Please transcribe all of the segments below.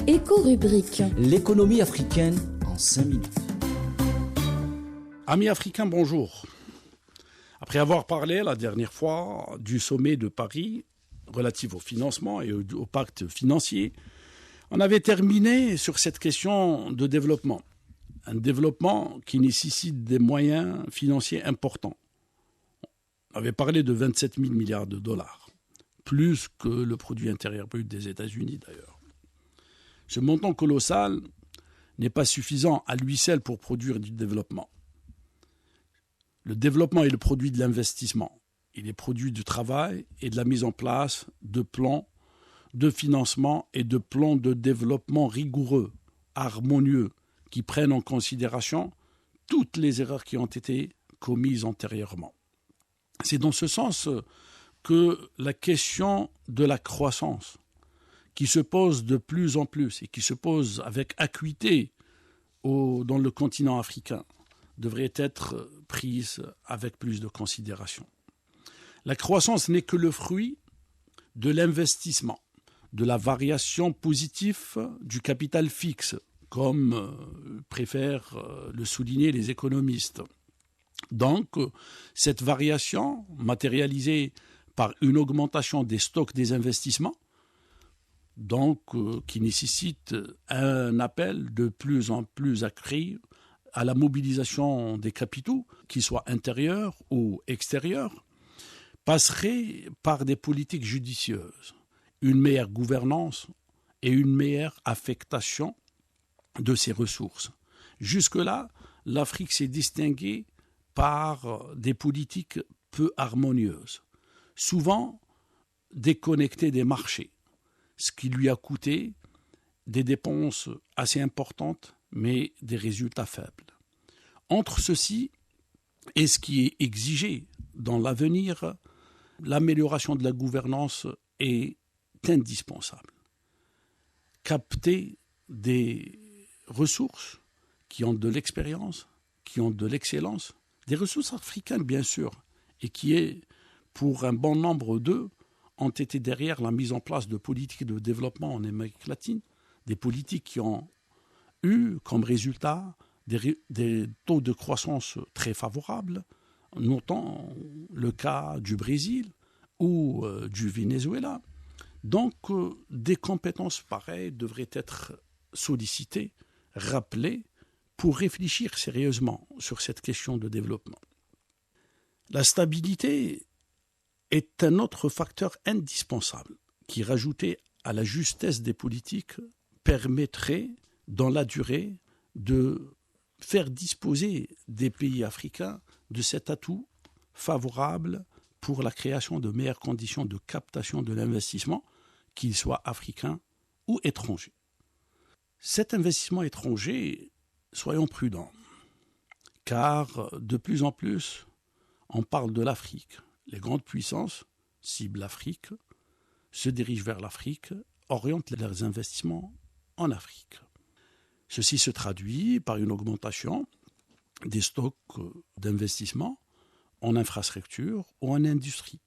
Éco-rubrique. L'économie africaine en 5 minutes. Amis africains, bonjour. Après avoir parlé la dernière fois du sommet de Paris relatif au financement et au pacte financier, on avait terminé sur cette question de développement. Un développement qui nécessite des moyens financiers importants. On avait parlé de 27 000 milliards de dollars, plus que le produit intérieur brut des États-Unis d'ailleurs. Ce montant colossal n'est pas suffisant à lui seul pour produire du développement. Le développement est le produit de l'investissement. Il est produit du travail et de la mise en place de plans de financement et de plans de développement rigoureux, harmonieux, qui prennent en considération toutes les erreurs qui ont été commises antérieurement. C'est dans ce sens que la question de la croissance, qui se pose de plus en plus et qui se pose avec acuité dans le continent africain, devrait être prise avec plus de considération. La croissance n'est que le fruit de l'investissement, de la variation positive du capital fixe, comme préfèrent le souligner les économistes. Donc, cette variation, matérialisée par une augmentation des stocks des investissements, qui nécessite un appel de plus en plus accru à la mobilisation des capitaux, qu'ils soient intérieurs ou extérieurs, passerait par des politiques judicieuses, une meilleure gouvernance et une meilleure affectation de ses ressources. Jusque-là, l'Afrique s'est distinguée par des politiques peu harmonieuses, souvent déconnectées des marchés, ce qui lui a coûté des dépenses assez importantes, mais des résultats faibles. Entre ceci et ce qui est exigé dans l'avenir, l'amélioration de la gouvernance est indispensable. Capter des ressources qui ont de l'expérience, qui ont de l'excellence, des ressources africaines bien sûr, et qui, pour un bon nombre d'eux, ont été derrière la mise en place de politiques de développement en Amérique latine, des politiques qui ont eu comme résultat des taux de croissance très favorables, notant le cas du Brésil ou du Venezuela. Donc, des compétences pareilles devraient être sollicitées, rappelées, pour réfléchir sérieusement sur cette question de développement. La stabilité est un autre facteur indispensable qui, rajouté à la justesse des politiques, permettrait, dans la durée, de faire disposer des pays africains de cet atout favorable pour la création de meilleures conditions de captation de l'investissement, qu'il soit africain ou étranger. Cet investissement étranger, soyons prudents, car de plus en plus, on parle de l'Afrique. Les grandes puissances ciblent l'Afrique, se dirigent vers l'Afrique, orientent leurs investissements en Afrique. Ceci se traduit par une augmentation des stocks d'investissement en infrastructure ou en industrie.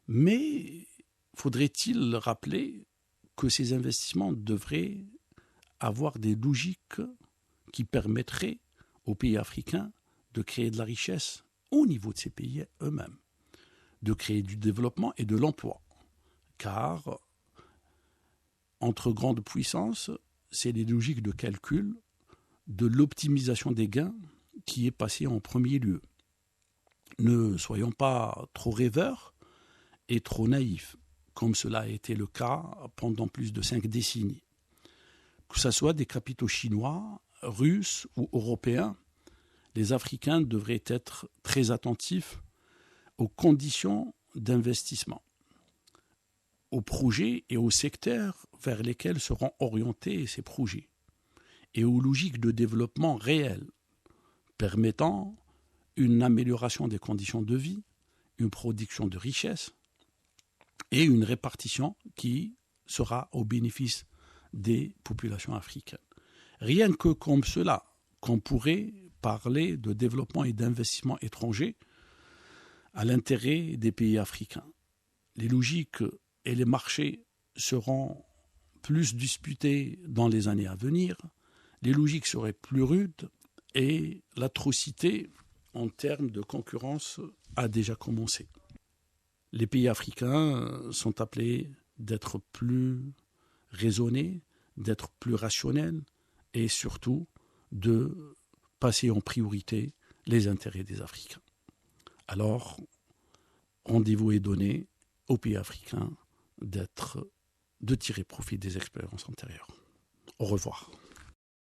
Mais faudrait-il rappeler que ces investissements devraient avoir des logiques qui permettraient aux pays africains de créer de la richesse au niveau de ces pays eux-mêmes, de créer du développement et de l'emploi. Car entre grandes puissances, c'est les logiques de calcul de l'optimisation des gains qui est passée en premier lieu. Ne soyons pas trop rêveurs et trop naïfs, comme cela a été le cas pendant plus de 5 décennies. Que ce soit des capitaux chinois, russes ou européens, les Africains devraient être très attentifs aux conditions d'investissement, aux projets et aux secteurs vers lesquels seront orientés ces projets, et aux logiques de développement réelles, permettant une amélioration des conditions de vie, une production de richesse et une répartition qui sera au bénéfice des populations africaines. Rien que comme cela, qu'on pourrait parler de développement et d'investissement étrangers à l'intérêt des pays africains. Les logiques et les marchés seront plus disputée dans les années à venir, les logiques seraient plus rudes et l'atrocité en termes de concurrence a déjà commencé. Les pays africains sont appelés d'être plus raisonnés, d'être plus rationnels et surtout de passer en priorité les intérêts des Africains. Alors, rendez-vous est donné aux pays africains de tirer profit des expériences antérieures. Au revoir.